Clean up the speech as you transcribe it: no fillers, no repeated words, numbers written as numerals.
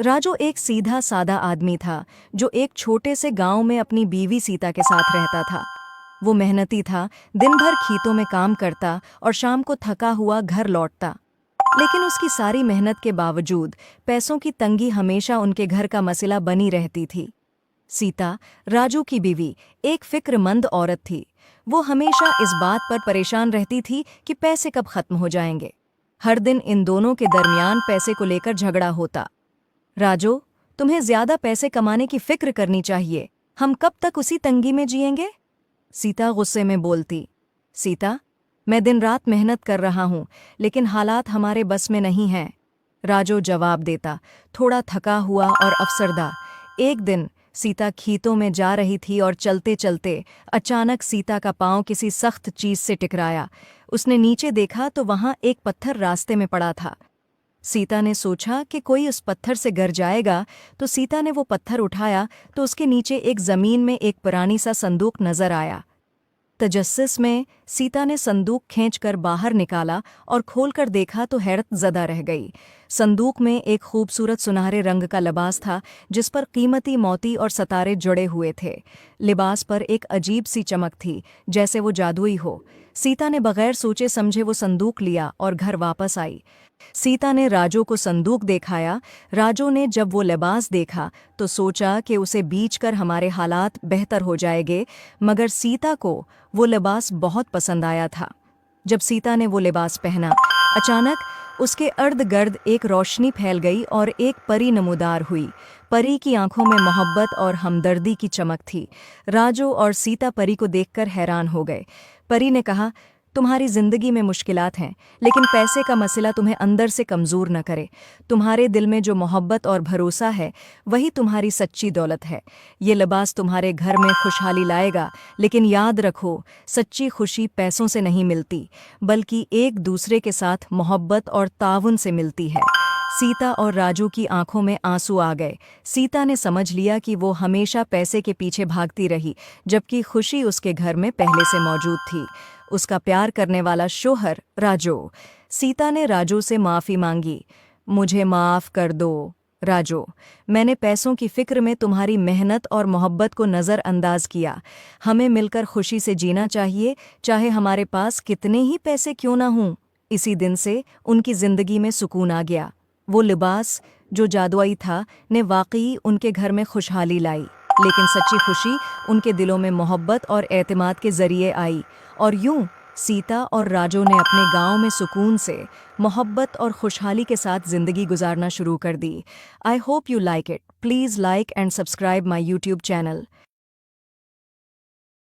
राजू एक सीधा सादा आदमी था जो एक छोटे से गांव में अपनी बीवी सीता के साथ रहता था। वो मेहनती था, दिन भर खेतों में काम करता और शाम को थका हुआ घर लौटता। लेकिन उसकी सारी मेहनत के बावजूद पैसों की तंगी हमेशा उनके घर का मसला बनी रहती थी। सीता, राजू की बीवी, एक फिक्रमंद औरत थी। वो हमेशा इस बात पर परेशान रहती थी कि पैसे कब खत्म हो जाएंगे। हर दिन इन दोनों के दरमियान पैसे को लेकर झगड़ा होता। राजू, तुम्हें ज्यादा पैसे कमाने की फिक्र करनी चाहिए। हम कब तक उसी तंगी में जिएंगे? सीता गुस्से में बोलती। सीता, मैं दिन रात मेहनत कर रहा हूं, लेकिन हालात हमारे बस में नहीं हैं। राजू जवाब देता, थोड़ा थका हुआ और अफसरदा। एक दिन सीता खेतों में जा रही थी और चलते चलते अचानक सीता का पांव किसी सख्त चीज से टकराया। उसने नीचे देखा तो वहां एक पत्थर रास्ते में पड़ा था। सीता ने सोचा कि कोई उस पत्थर से गिर जाएगा, तो सीता ने वो पत्थर उठाया तो उसके नीचे एक जमीन में एक पुरानी सा संदूक नजर आया। तजस्सुस में सीता ने संदूक खींचकर बाहर निकाला और खोलकर देखा तो हैरत ज़दा रह गई। संदूक में एक खूबसूरत सुनहरे रंग का लिबास था जिस पर कीमती मोती और सितारे जुड़े हुए थे। लिबास पर एक अजीब सी चमक थी, जैसे वो जादुई हो। सीता ने बगैर सोचे समझे वो संदूक लिया और घर वापस आई। सीता ने राजू को संदूक दिखाया। राजू ने जब वो लिबास देखा तो सोचा कि उसे बेचकर हमारे हालात बेहतर हो जाएंगे, मगर सीता को वो लिबास बहुत पसंद आया था। जब सीता ने वो लिबास पहना, अचानक उसके अर्द गिर्द एक रोशनी फैल गई और एक परी नमूदार हुई। परी की आंखों में मोहब्बत और हमदर्दी की चमक थी। राजू और सीता परी को देखकर हैरान हो गए। परी ने कहा, तुम्हारी जिंदगी में मुश्किलात हैं, लेकिन पैसे का मसला तुम्हें अंदर से कमज़ोर न करे। तुम्हारे दिल में जो मोहब्बत और भरोसा है, वही तुम्हारी सच्ची दौलत है। ये लिबास तुम्हारे घर में खुशहाली लाएगा, लेकिन याद रखो, सच्ची खुशी पैसों से नहीं मिलती, बल्कि एक दूसरे के साथ मोहब्बत और ताउन से मिलती है। सीता और राजू की आंखों में आंसू आ गए। सीता ने समझ लिया कि वो हमेशा पैसे के पीछे भागती रही, जबकि खुशी उसके घर में पहले से मौजूद थी। उसका प्यार करने वाला शोहर राजू। सीता ने राजू से माफ़ी मांगी। मुझे माफ़ कर दो राजू, मैंने पैसों की फिक्र में तुम्हारी मेहनत और मोहब्बत को नज़रअंदाज किया। हमें मिलकर खुशी से जीना चाहिए, चाहे हमारे पास कितने ही पैसे क्यों ना हों। इसी दिन से उनकी ज़िंदगी में सुकून आ गया। वो लिबास जो जादुई था ने वाकई उनके घर में खुशहाली लाई, लेकिन सच्ची खुशी उनके दिलों में मोहब्बत और एतमाद के जरिए आई। और यूं सीता और राजू ने अपने गांव में सुकून से, मोहब्बत और खुशहाली के साथ ज़िंदगी गुजारना शुरू कर दी। I hope you like it. Please like and subscribe my YouTube channel.